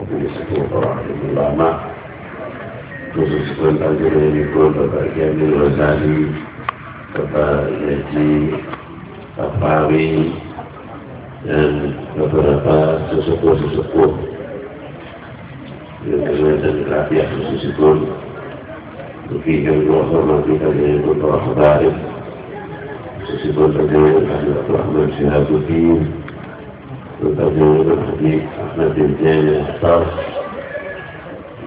Majelis Para Ulama, khususnya Tajul Nikul, Bapak Jamil Rozali, Bapak Haji Tafawi, dan beberapa sesepuh-sesepuh yang berkaitan rakyat khususipun bagi yang hormati Tajul Para Habaib, khususipun Tajul Abdul Rahman Syihabuddin, Tajul Habib Ahmad bin Zainal Atas,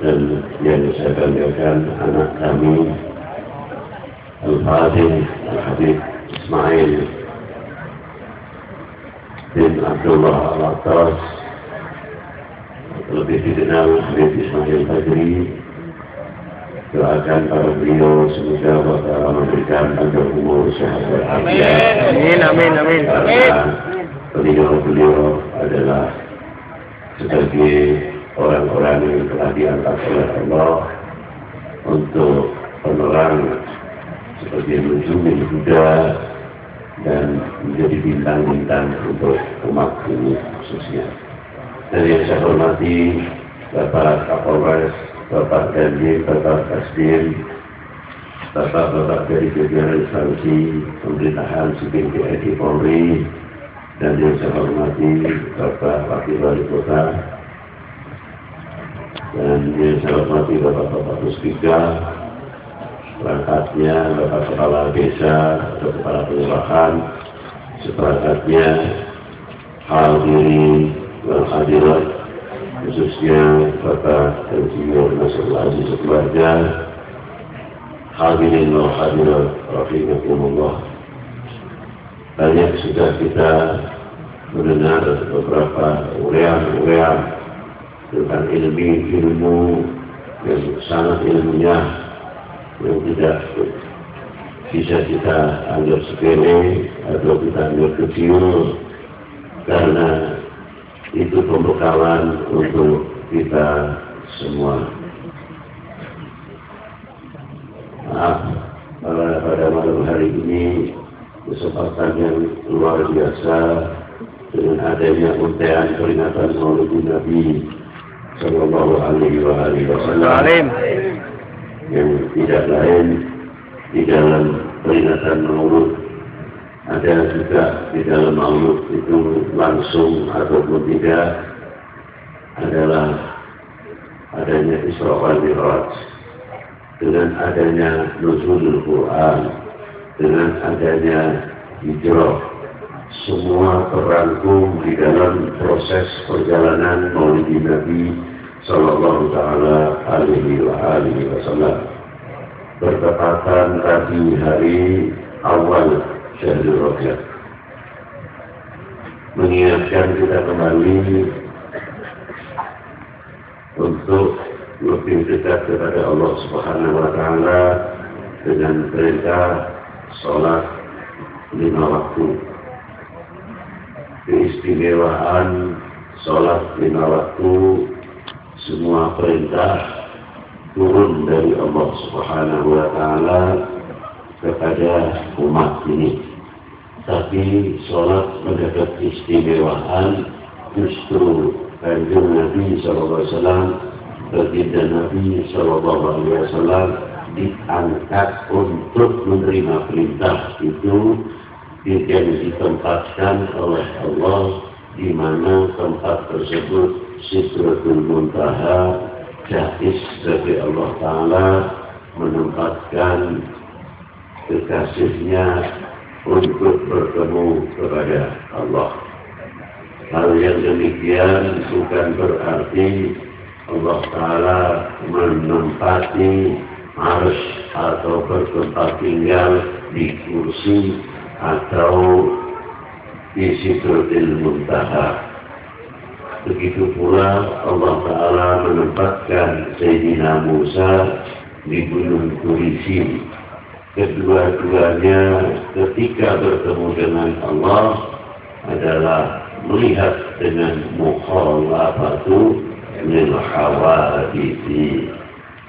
dan yang saya banggakan anak kami Al-Fadhil Al-Habib Ismail bin Abdullah Al-Atas, lebih dikenal Habib Ismail Fajri. Doakan para beliau semoga Allah memberikan panjang umur, sehat walafiat. Amin, amin, amin. Beliau adalah sebagai orang-orang yang telah diangkat oleh Allah untuk penerang sebagai menjunjung Buddha dan menjadi bintang-bintang untuk umat ini khususnya. Dan yang saya hormati Bapak Kapolres, Bapak Dandim, Bapak Kasdim, Bapak-bapak dari jajaran instansi pemerintahan sipil TNI Polri, dan yang saya hormati Bapak Wakil Wali Kota, dan yang saya hormati Bapak-bapak Puspika, perangkatnya Bapak Kepala Desa atau Kepala Kelurahan, seperangkatnya hadirin wal hadirat, khususnya Bapak Insinyur Nasrul Aziz keluarga, hadirin wal hadirat rahimakumullah. Banyak sudah kita mendengar beberapa uraian tentang ilmu yang sangat ilmiah, yang tidak bisa kita anggap sepele atau kita anggap kecil, karena itu pembekalan untuk kita semua. Maaf, pada malam hari ini kesempatan yang luar biasa dengan adanya untean peringatan Maulid Nabi Sallallahu Alaihi Wasallam yang tidak lain di dalam peringatan Maulid, ada juga di dalam Maulid itu langsung ataupun tidak adalah adanya Isra wal Mi'raj, dengan adanya Nuzulul Quran, dengan adanya hijrah, semua terangkum di dalam proses perjalanan Maulid Nabi Sallallahu Alaihi Wasallam. Bertepatan tadi hari awal Syahrul Rajab, mengingatkan kita kembali untuk lebih dekat kepada Allah Subhanahu Wa Taala dengan perintah sholat 5 waktu. Keistimewaan sholat 5 waktu, semua perintah turun dari Allah Subhanahu Wa Taala kepada umat ini. Tapi sholat mendapat keistimewaan justru Kanjeng Nabi SAW, baginda Nabi SAW diangkat untuk menerima perintah itu, yang ditempatkan oleh Allah, di mana tempat tersebut Sidratul Muntaha, jais dari Allah Ta'ala menempatkan kekasihnya untuk bertemu kepada Allah. Hal yang demikian bukan berarti Allah Ta'ala menempati arsh atau bertempat tinggal di kursi atau di Sidratul Muntaha. Begitu pula Allah Ta'ala menempatkan Sayyidina Musa di Gunung Turisi. Kedua-duanya ketika bertemu dengan Allah adalah melihat dengan mukhalafatu lil hawaditsi.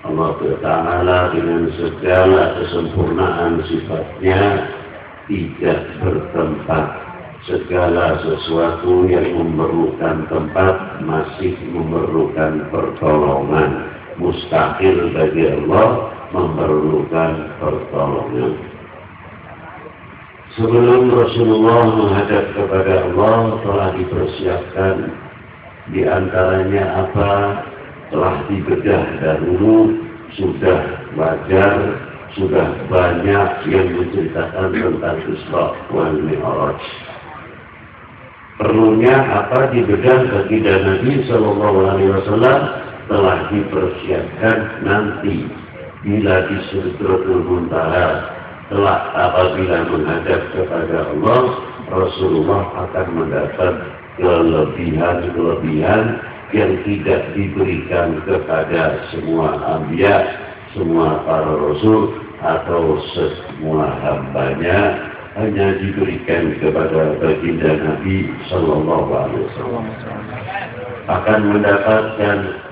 Allah Ta'ala dengan segala kesempurnaan sifatnya tidak bertempat segala sesuatu yang memerlukan tempat masih memerlukan pertolongan. Mustahil bagi Allah memerlukan pertolongan. Sebelum Rasulullah menghadap kepada Allah telah dipersiapkan, di antaranya apa telah dibedah dahulu, sudah wajar, sudah banyak yang menceritakan tentang Isra wal Mi'raj. Perlunya apa dibedah bagi Nabi Sallallahu Alaihi Wasallam telah dipersiapkan nanti bila di Sidratul Muntaha telah apabila menghadap kepada Allah, Rasulullah akan mendapat kelebihan-kelebihan yang tidak diberikan kepada semua anbiya, semua para rasul atau semua hambanya, hanya diberikan kepada baginda Nabi Sallallahu Alaihi Wasallam. Akan mendapatkan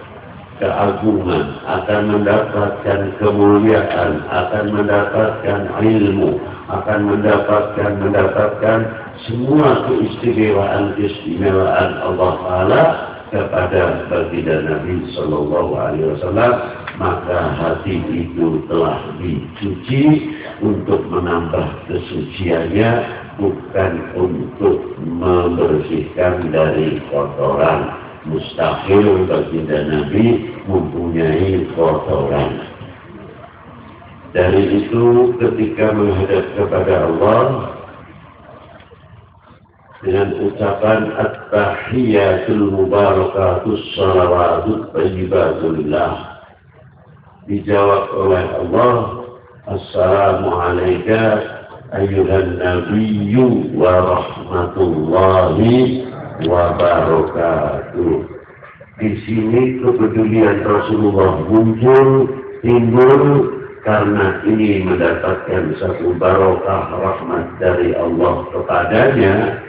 keagungan, akan mendapatkan kemuliaan, akan mendapatkan ilmu, akan mendapatkan semua keistimewaan Allah Taala kepada baginda Nabi Sallallahu Alaihi Wasallam. Maka hati itu telah dicuci untuk menambah kesuciannya, bukan untuk membersihkan dari kotoran. Mustahil baginda Nabi mempunyai kotoran. Dari itu ketika menghadap kepada Allah dengan ucapan at-tahiyyatul mubarakatus salawatut thayyibatullah, dijawab oleh Allah, Assalamualaikum ayyuhan nabiyyu wa rahmatullahi wa barakatuh. Di sini kepedulian Rasulullah muncul, timbul, karena ini mendapatkan satu barokah rahmat dari Allah kepadanya.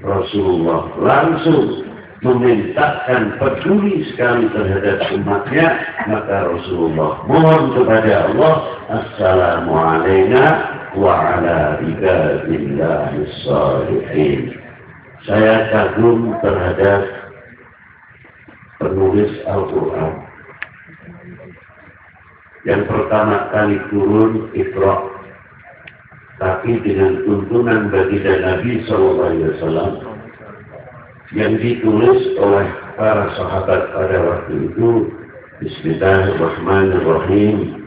Rasulullah langsung memintakan peduli sekali terhadap umatnya, maka Rasulullah mohon kepada Allah, Assalamualaikum wa ala ibadillahis shalihin. Saya kagum terhadap penulis Al-Quran. Yang pertama kali turun Iqra, tapi dengan tuntunan baginda Nabi SAW yang ditulis oleh para sahabat pada waktu itu. Bismillahirrahmanirrahim.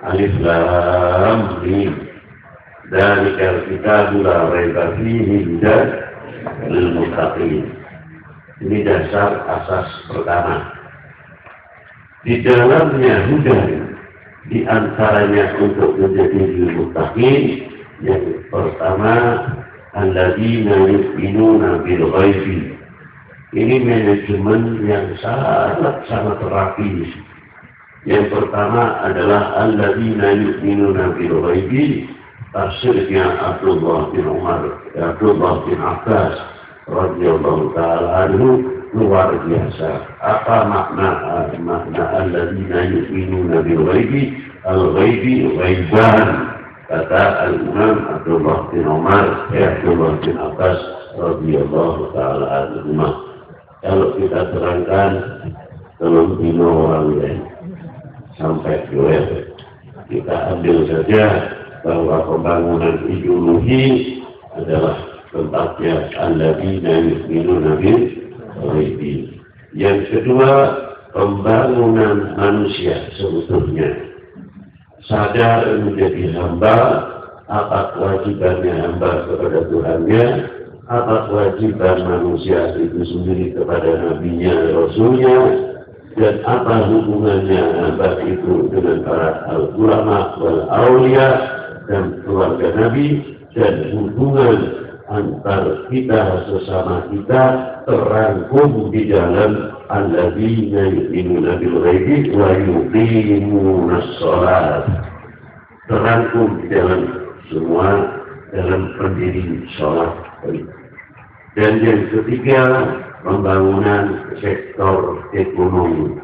Alif Lam Mim. Dzalikal kitabu la raiba fihi hudan lil muttaqin. Ini dasar asas pertama. Di dalamnya hudan, di antaranya untuk menjadi lil muttaqin. Yang pertama, alladzina yu'minuna bil ghaibi. Ini manajemen yang sangat rapi. Yang pertama adalah alladzina yu'minuna bil ghaibi. Tafsirnya Abdullah bin Abbas radhiyallahu taala anhu luar biasa. Apa makna alladzina yu'minuna bil ghaibi? Al-ghaibi ghaiban. Kata Al-Imam Abdullah bin Abbas radhiyallahu taala anhu. Kalau kita terangkan dalam dino orang sampai duel, kita ambil saja bahwa pembangunan ideologi adalah tempatnya alladzina yu'minuna bil ghaibi. Yang kedua, pembangunan manusia sebetulnya sadar menjadi hamba, apa kewajibannya hamba kepada Tuhannya, apa kewajiban manusia itu sendiri kepada nabinya, rasulnya, dan apa hubungannya hamba itu dengan para ulama wal aulia dan keluarga Nabi, dan hubungan antar kita sesama kita terangkum di dalam alladzina yu'minuna bil ghaibi wa yuqimunas shalah. Terangkum di dalam semua dalam pendiri sholat. Dan yang ketiga, pembangunan sektor ekonomi.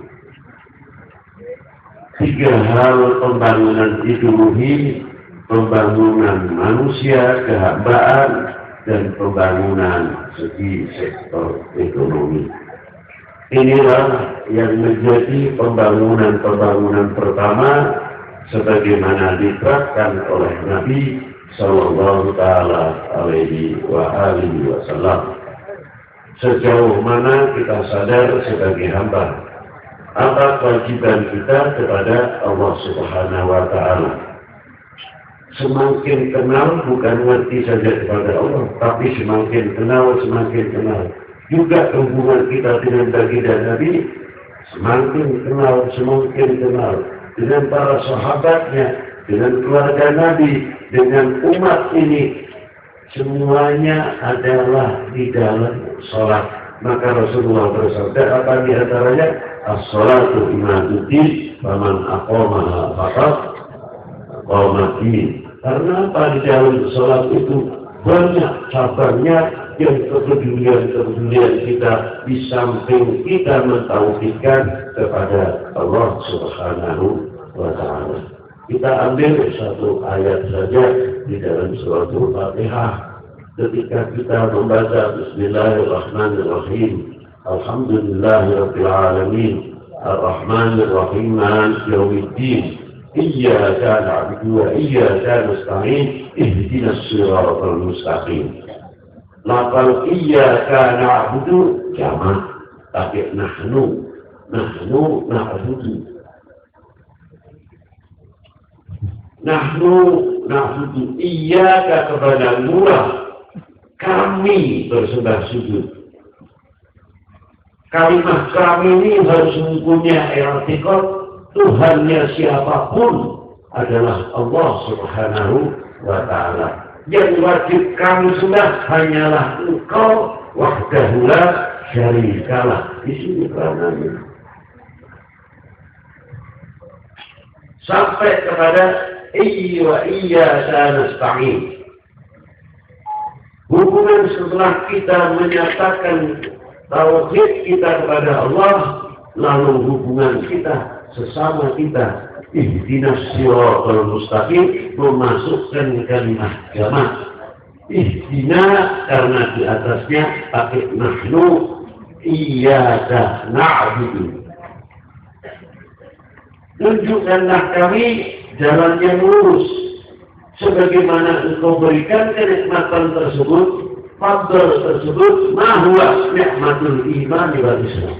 Tiga hal pembangunan ideologi, pembangunan manusia, kehambaan, dan pembangunan segi sektor ekonomi. Inilah yang menjadi pembangunan pertama sebagaimana diterapkan oleh Nabi Sallallahu Alaihi Wasallam. Sejauh mana kita sadar sebagai hamba, apa kewajiban kita kepada Allah Subhanahu wa Ta'ala. Semakin kenal, bukan ngerti saja kepada Allah, tapi semakin kenal. Juga hubungan kita dengan baginda Nabi semakin kenal dengan para sahabatnya, dengan keluarga Nabi, dengan umat ini. Semuanya adalah di dalam sholat. Maka Rasulullah bersabda, apa di antaranya? As-sholatu imaduddin, faman aqamaha faqad aqamaddin. Karena apa? Di dalam sholat itu banyak cabangnya yang kepedulian kita di samping kita mentauhidkan kepada Allah Subhanahu wa Ta'ala. Kita ambil satu ayat saja di dalam surah Al-Fatihah. Ketika kita membaca Bismillahirrahmanirrahim, Alhamdulillahirabbil alamin, Ar-Rahmanir Rahim, Maliki Yaumiddin, Iyyaka na'budu wa iyyaka nasta'in, Ihdinas siratal mustaqim. Lafal iyyaka na'budu jamak, tapi nahnu na'budu. Nahnu iyyaka kepadamu lah kami bersembah sujud. Kalimat kami ini harus mempunyai i'tiqad Tuhannya siapapun adalah Allah Subhanahu wa Ta'ala. Yang wajib kami sembah hanyalah Engkau wahdahu la syarikalah. Di sini peranannya. Sampai kepada iyyaka nasta'in. Hubungan setelah kita menyatakan tauhid kita kepada Allah, lalu hubungan kita sesama kita, ihdinas siratal mustaqim, memasukkan kalimat jamak. Ihdina karena di atasnya pakai nahnu, iyyaka na'budu. Tunjukkanlah kami jalan yang lurus, sebagaimana Engkau berikan kenikmatan tersebut, fadl tersebut, ma huwa nikmatul iman wal Islam.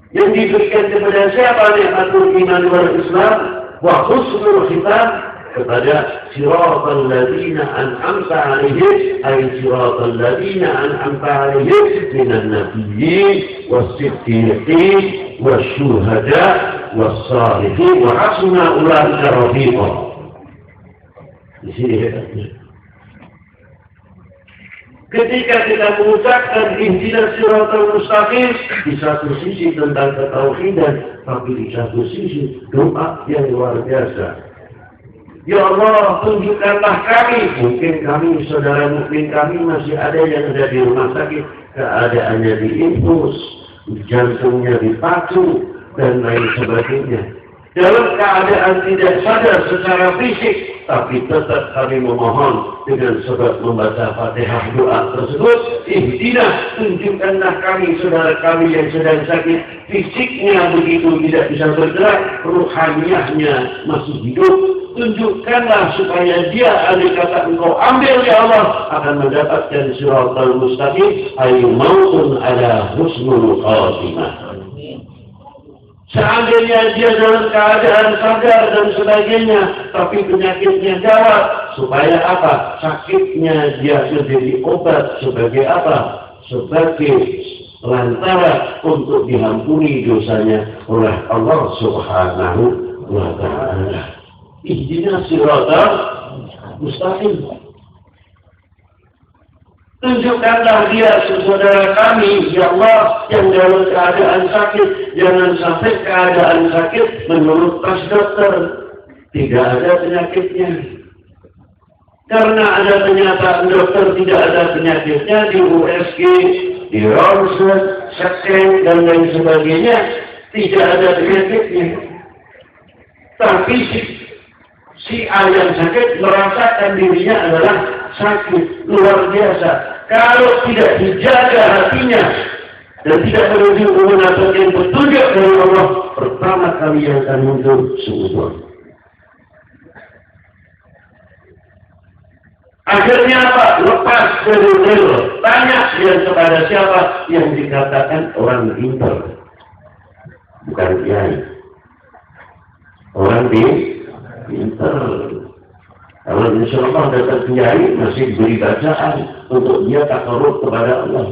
Yang diberikan kepada siapa nikmatul iman wal Islam? Wa husnul khitam, kepada siratal ladzina an'amta 'alaihim, ay siratal ladzina an'amta 'alaihim minan nabiyyin was-siddiqin wasyuhada was-shalihin wa hasuna ulaika rafiqa. Di sini hebatnya. Ketika kita mengucapkan ihdinas siratal mustaqim, di satu sisi tentang ketauhidan, tapi di satu sisi doa yang luar biasa. Ya Allah, tunjukkanlah kami. Mungkin kami, saudara mukmin kami masih ada yang ada di rumah sakit, keadaannya diinfus, jantungnya dipacu, dan lain sebagainya. Dalam keadaan tidak sadar secara fisik, tapi tetap kami memohon dengan sebab membaca Fatihah doa tersebut, ihdinas, tunjukkanlah kami, saudara kami yang sedang sakit, fisiknya begitu tidak bisa bergerak, ruhaniyahnya masih hidup. Tunjukkanlah supaya dia, andai kata Engkau ambil ya Allah, akan mendapatkan siratal mustaqim, ay mautun ala husnul khatimah. Seandainya dia dalam keadaan sadar dan sebagainya, tapi penyakitnya gawat, supaya apa? Sakitnya dia menjadi obat sebagai apa? Sebagai lantaran untuk diampuni dosanya oleh Allah Subhanahu wa Ta'ala. Ihdinas siratal mustaqim. Tunjukkanlah dia saudara kami, ya Allah, yang dalam keadaan sakit. Jangan sampai keadaan sakit menurut tas dokter tidak ada penyakitnya. Karena ada pernyataan dokter tidak ada penyakitnya di USG, di ronsen, scan, dan lain sebagainya, tidak ada penyakitnya. Tapi si A yang sakit merasakan dirinya adalah sakit, luar biasa. Kalau tidak dijaga hatinya dan tidak menuju kebenaran yang petunjuk dari Allah, pertama kali yang akan muncul suudzon. Akhirnya apa? Lepas dari rel. Tanya dia kepada siapa yang dikatakan orang pintar, bukan kiai. Orang pintar. Kalau insya Allah datang kiai masih beri bacaan untuk dia takarrub kepada Allah.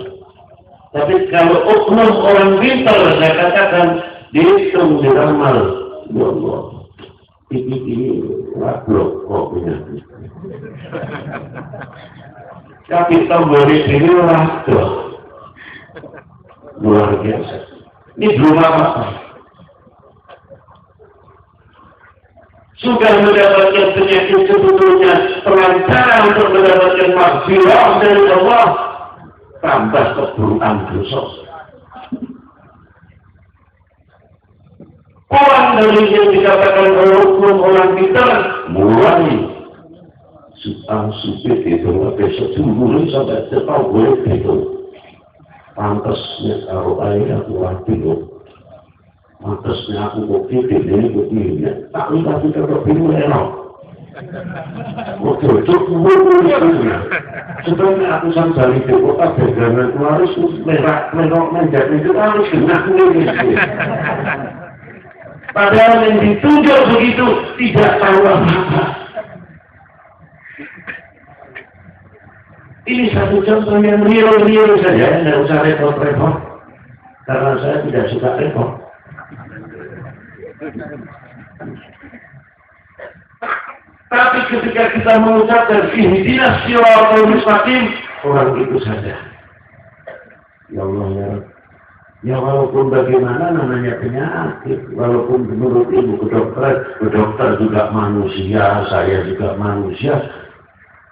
Tapi kalau oknum orang pintar, saya katakan dihitung diramal, ya Allah, ini wablok kok punya. Tapi tombol ini wablok, luar biasa. Ini belum apa-apa. Sudah mendapatkan penyakit sebetulnya pelancaran untuk mendapatkan maghfirah dari Allah, tambah keburukan dosa. Orang dari yang dikatakan orang pintar mulai supir itu besok dulu sampai setahun boleh itu pantasnya kalau ayah kurang tidur. Mantasnya aku kok tidur, ini kok tidur. Tak lupa kita berpilih elok. Oke, cukup ya. Sebenarnya aku sampai di kota dagangan harus merah menjadi itu harus kena ini. Padahal yang ditunjuk begitu tidak tahu apa-apa. Ini satu contoh yang real saja, tidak usah repot-repot. Karena saya tidak suka repot. Tapi ketika kita mengucapkan ihdinas siratal mustaqim, orang itu saja. Ya Allah ya. Ya walaupun bagaimana namanya penyakit, walaupun menurut ibu ke dokter juga manusia, saya juga manusia.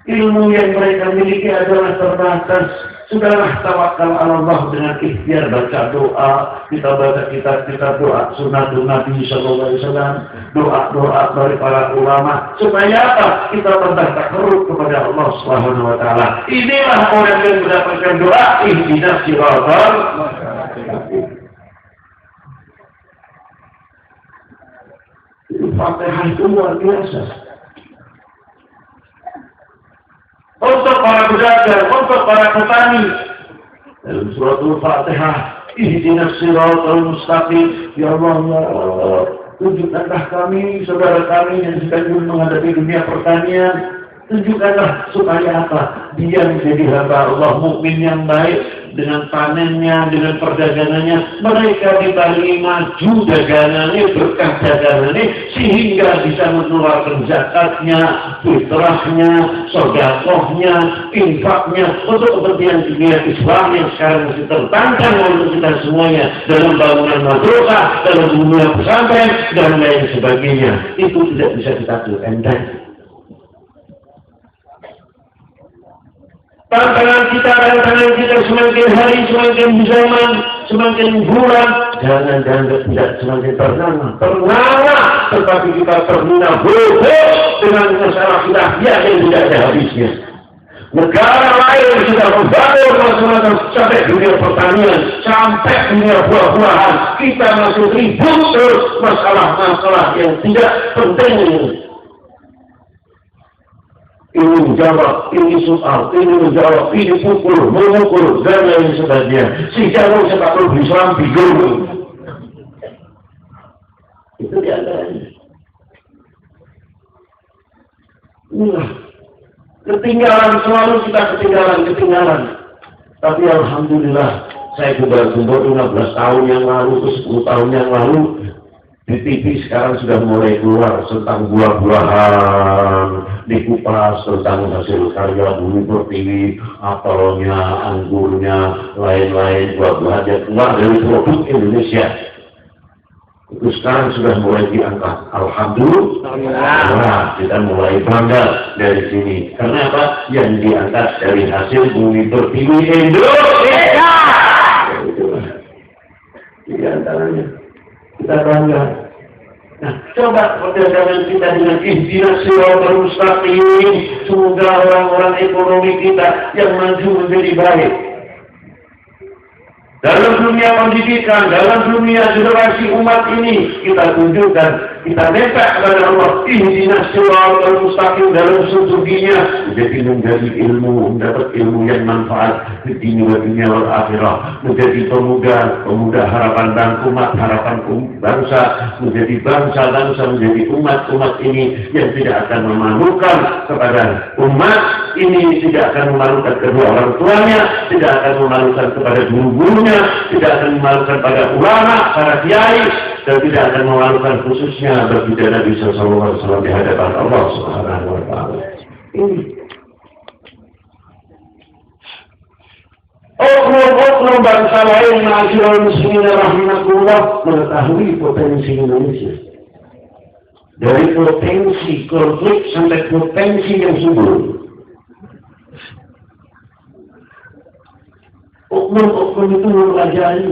Ilmu yang mereka miliki adalah terbatas. Sudahlah tawakal Allah dengan ikhtiar baca doa, kita baca kitab doa sunnah Nabi sallallahu alaihi wasallam, doa dari para ulama supaya apa? Kita bertakarrub kepada Allah Subhanahu wa taala. Inilah orang yang mendapatkan doa ihdinas siratal mustaqim. Itu Fatihah itu luar biasa. Untuk para pedagang, untuk para petani. Dalam surat Al-Fatihah, ihdinas siratal mustaqim. Ya Allah, ya Allah, tunjukkanlah kami, saudara kami yang sedang menghadapi dunia pertanian. Tunjukkanlah supaya apa? Dia menjadi hamba Allah, mukmin yang baik dengan panennya, dengan perdagangannya. Mereka diberi maju dagangannya, berkah dagangannya, sehingga bisa mengeluarkan zakatnya, fitrahnya, sedekahnya, infaknya untuk kepentingan dunia Islam yang sekarang masih tertantang oleh kita semuanya dalam bangunan madrasah, dalam dunia pesantren dan lain sebagainya. Itu tidak bisa kita enteng. Tantangan kita semakin hari, semakin zaman, semakin bulan, jangan tidak semakin ternama, tetapi kita terhina bodoh dengan masalah khilafiyah yang tidak ada habisnya. Negara lain sudah membangun masalah sampai dunia pertanian, sampai dunia buah-buahan, kita masih ribut terus masalah-masalah yang tidak penting. Ini menjawab, ini soal, ini menjawab, ini pukul, memukul, dan lain sebagainya. Sehingga orang sepak bola Islam bingung. Itu diantaranya. Inilah. Ketinggalan, selalu kita ketinggalan. Tapi alhamdulillah, saya kumpul 15 tahun yang lalu, 10 tahun yang lalu, di TV sekarang sudah mulai keluar tentang buah-buahan, dikupas tentang hasil karya bumi pertiwi, apelnya, anggurnya, lain-lain buah-buahan yang keluar dari produk Indonesia. Itu sekarang sudah mulai diangkat. Alhamdulillah, kita mulai bangga dari sini. Karena apa? Yang diangkat dari hasil bumi pertiwi Indonesia. Itu di antaranya. Kita bangga. Nah, coba perdagangan kita dengan ihdinas siratal mustaqim, semoga orang-orang ekonomi kita yang maju menjadi baik. Dalam dunia pendidikan, dalam dunia generasi umat ini, kita tunjukkan, kita minta kepada Allah, ihdinas siratal mustaqim dalam sudurnya, menjadi ilmu, mendapat ilmu yang manfaat di dunia wal akhirah, menjadi pemuda harapan dan umat, harapan bangsa, menjadi bangsa, menjadi umat ini yang tidak akan memalukan kepada umat ini, tidak akan memalukan kedua orang tuanya, tidak akan memalukan kepada guru-gurunya, tidak akan memalukan pada ulama, para kiai, dan tidak akan memalukan khususnya bagi Nabi sallallahu alaihi wasallam di hadapan Allah Subhanahu wa taala. Ini oknum bangsa lain ma'asyiral muslimin rahimakumullah mengetahui potensi Indonesia. Dari potensi konflik sampai potensi yang subur. Oknum itu mempelajari.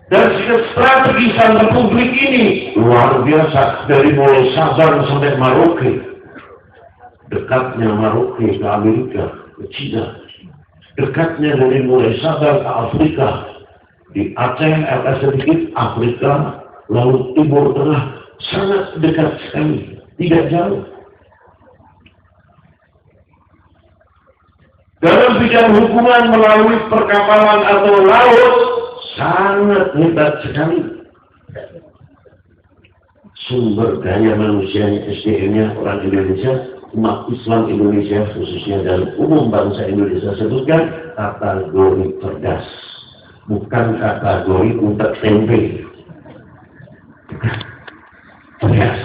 Dan strategi sang republik ini luar biasa, dari mulai Sabang sampai Merauke, dekatnya Merauke ke Amerika, ke China, dekatnya dari mulai Sabang ke Afrika, di Aceh agak sedikit Afrika, Laut Timur Tengah, sangat dekat sekali, tidak jauh. Dalam bidang hubungan melalui perkapalan atau laut, sangat hebat sekali. Sumber daya manusianya, SDM-nya orang Indonesia, umat Islam Indonesia khususnya dan umum bangsa Indonesia sebutkan kategori cerdas, bukan kategori untuk tempe. Cerdas.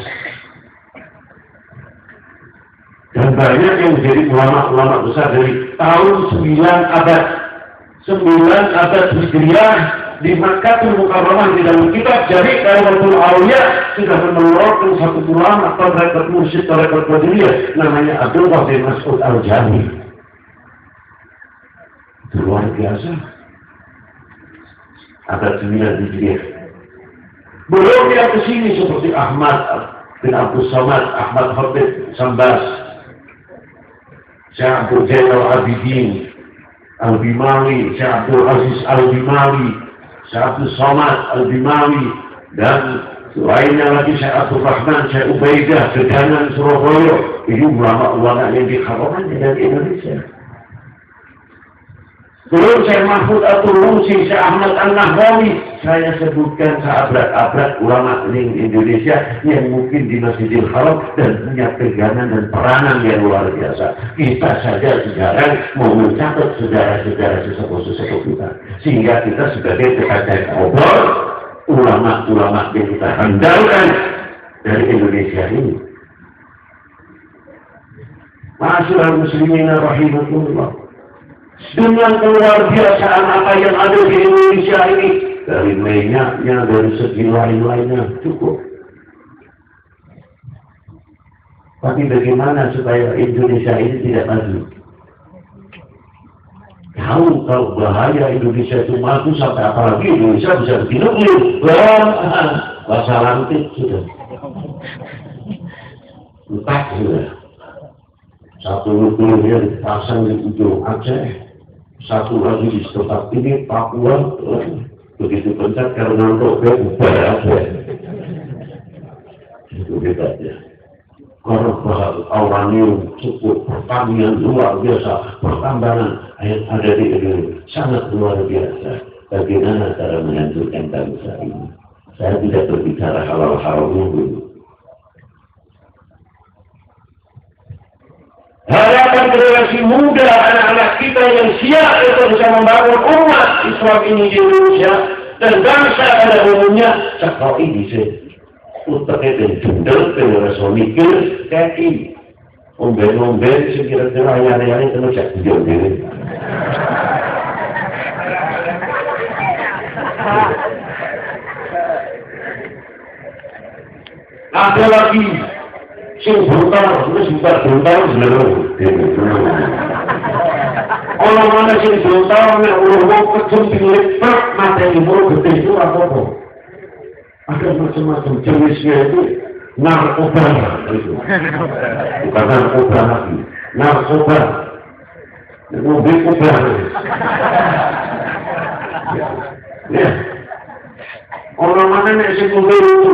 Dan banyak yang menjadi ulama-ulama besar dari tahun 9 abad Hijriah di Makkahul Mukarramah di dalam kitab Jari' Da'watul Awliya sudah mengeluarkan satu ulama tarekat mursyid tarekat qadiriyah namanya Abdullah bin Mas'ud Al-Jami. Itu luar biasa. Abad 9 Hijriah. Belum yang kesini seperti Ahmad bin Abdul Samad, Ahmad Khatib Sambas, Syekh Abdul Jainal Abidin Al-Bimawi, Syekh Abdul Aziz Al-Bimawi, Syekh Abdul Samad Al-Bimawi, dan lainnya lagi Syekh Abdul Rahman, Syekh Ubaidah, Sedanan Surabaya. Ini ulama-ulama yang dikhawatirkan dari Indonesia. Belum Syekh Mahfud Al-Turusi, Syekh Ahmad Al-Nahrawi, saya sebutkan seabrak-abrak ulama Indonesia yang mungkin di Masjidil Haram dan punya pegangan dan peranan yang luar biasa. Kita saja sekarang mau mencatat sejarah-sejarah sesepuh-sesepuh kita, sehingga kita sebagai tekadai obor ulama-ulama yang kita handalkan dari Indonesia ini. Ma'asyiral muslimin rahimakumullah. Dengan keluar biasaan apa yang ada di Indonesia ini, dari minyaknya, dari segi lain-lainnya, cukup. Tapi bagaimana supaya Indonesia ini tidak maju? Tahu kalau bahaya Indonesia itu maju sampai apalagi Indonesia bisa dinuklir. Bahasa lantik sudah. Entah sudah. Satu nuklirnya dipasang di ujung Aceh. Satu lagi di tempat ini Papua, begitu pencet karena untuk ubah apa? Itu hebatnya. Karena uranium cukup, pertanian luar biasa, pertambangan yang ada di Indonesia sangat luar biasa. Bagaimana cara menghancurkan bangsa ini? Saya tidak berbicara halal-haramnya dulu. Harapan generasi muda, anak-anak kita yang siap untuk bisa membangun umat Islam ini di Indonesia dan bangsa pada umumnya, cakap ini sih. Utaknya dan jendel, pengerasa mikir, kaki. Omben-omben, sekira-kira ayah-ayahnya kena cak hijau diri. Ada lagi. Sing brutal, terus brutal sebenarnya. Kalau mana sing brutal, nek urung kecum pinggir truk, mata ibu gede itu apa-apa. Ada macam-macam jenisnya itu narkoba itu. Bukan narkoba lagi, narkoba. Mobil kubah. Ya. Orang mana nek sing mobil itu?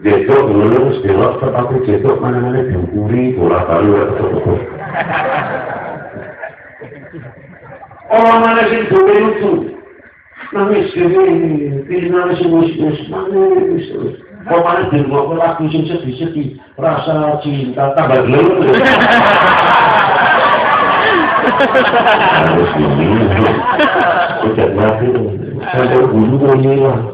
Jedok lulus belok tetapi jedok mana-mana diukuri bola bali atau orang mana sing mobil itu? Nangis ini nangis nangis. Kok mana di rumah lagu sing sedih-sedih, rasa cinta tambah gelem. Harus ini, tidak mati, sampai bulu hilang.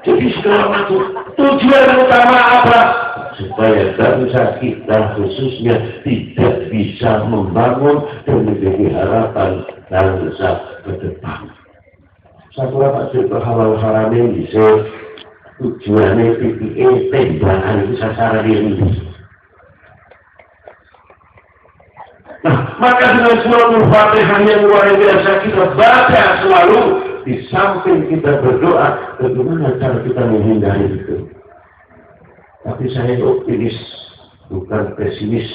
Jadi sekarang itu tujuan utama apa? Supaya bangsa kita khususnya tidak bisa membangun dan menjadi harapan bangsa ke depan. Satu apa sih halal haram ini bisa tujuannya PPE tembakan itu sasaran ini. Nah, maka dengan surah Al-Fatihah yang luar biasa kita baca selalu di samping kita berdoa, bagaimana cara kita menghindari itu. Tapi saya optimis, bukan pesimis.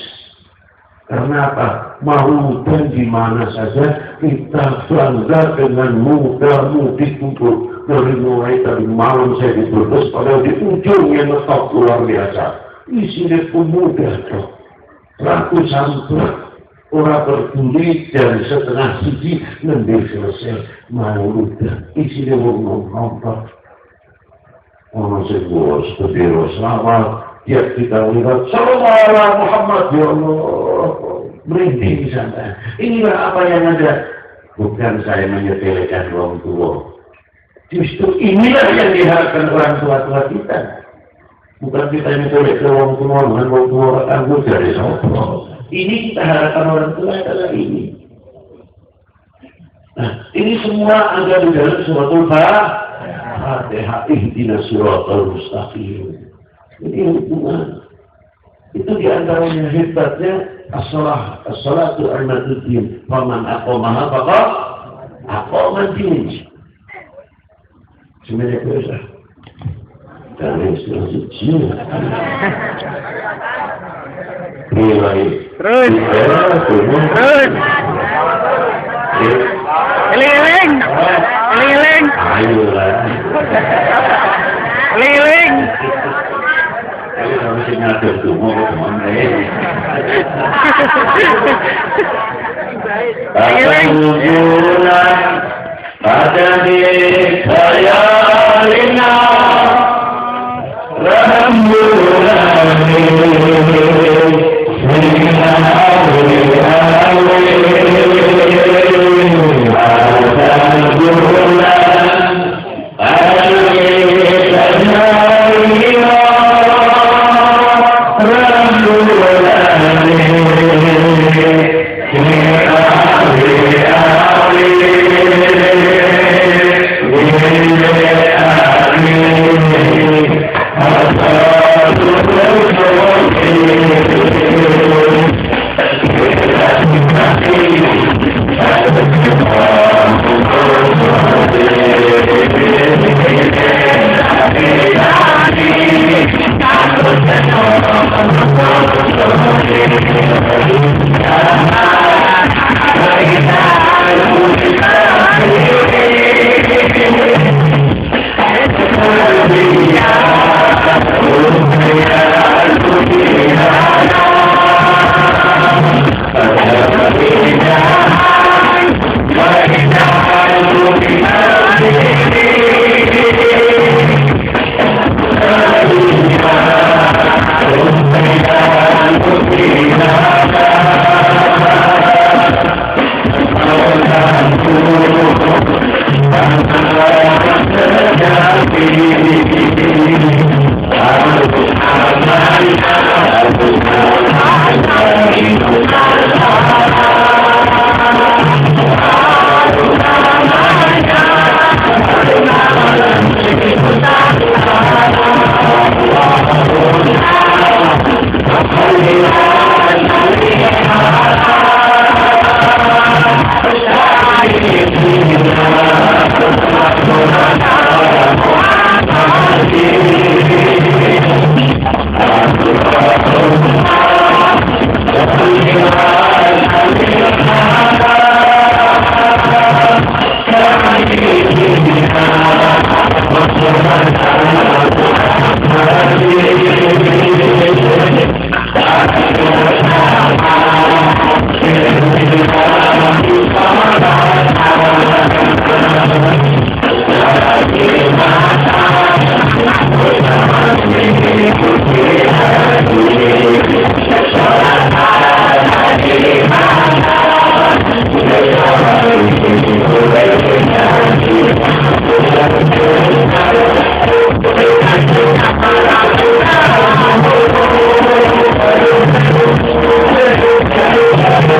Karena apa? Mau dan di mana saja kita bangga dengan muda-mudi untuk dari mulai tadi malam saya di Brebes, padahal di ujungnya ngetop luar biasa. Isinya pemuda toh, ratusan truk, orang berdiri dan setengah siji nanti selesai maulud. Isinya ngomong-ngomong. Orang sebut seperti Rasulullah, tiap kita lihat Sallallahu Muhammad ya Allah merinding sana. Inilah apa yang ada. Bukan saya menyepelekan orang tua. Justru inilah yang diharapkan orang tua-tua kita. Bukan kita yang menyepelekan orang tua dengan orang tua tangguh dari sopo. Ini kita harapkan orang tua adalah ini. Nah, ini semua ada di dalam surat Al-Fatihah, ihdinas siratal mustaqim. Ini hubungan. Itu diantaranya hebatnya as-salatu al-matuddin. Faman aqamaha faqad aqamadin. Sebenarnya biasa. Jangan istilah suci. Nilai. Terus. Keliling. Ayolah. Keliling. Kalau harus ngatur tuh mau kemana ya? Alhamdulillah pada khayalina Alhamdulillah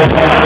Terima kasih.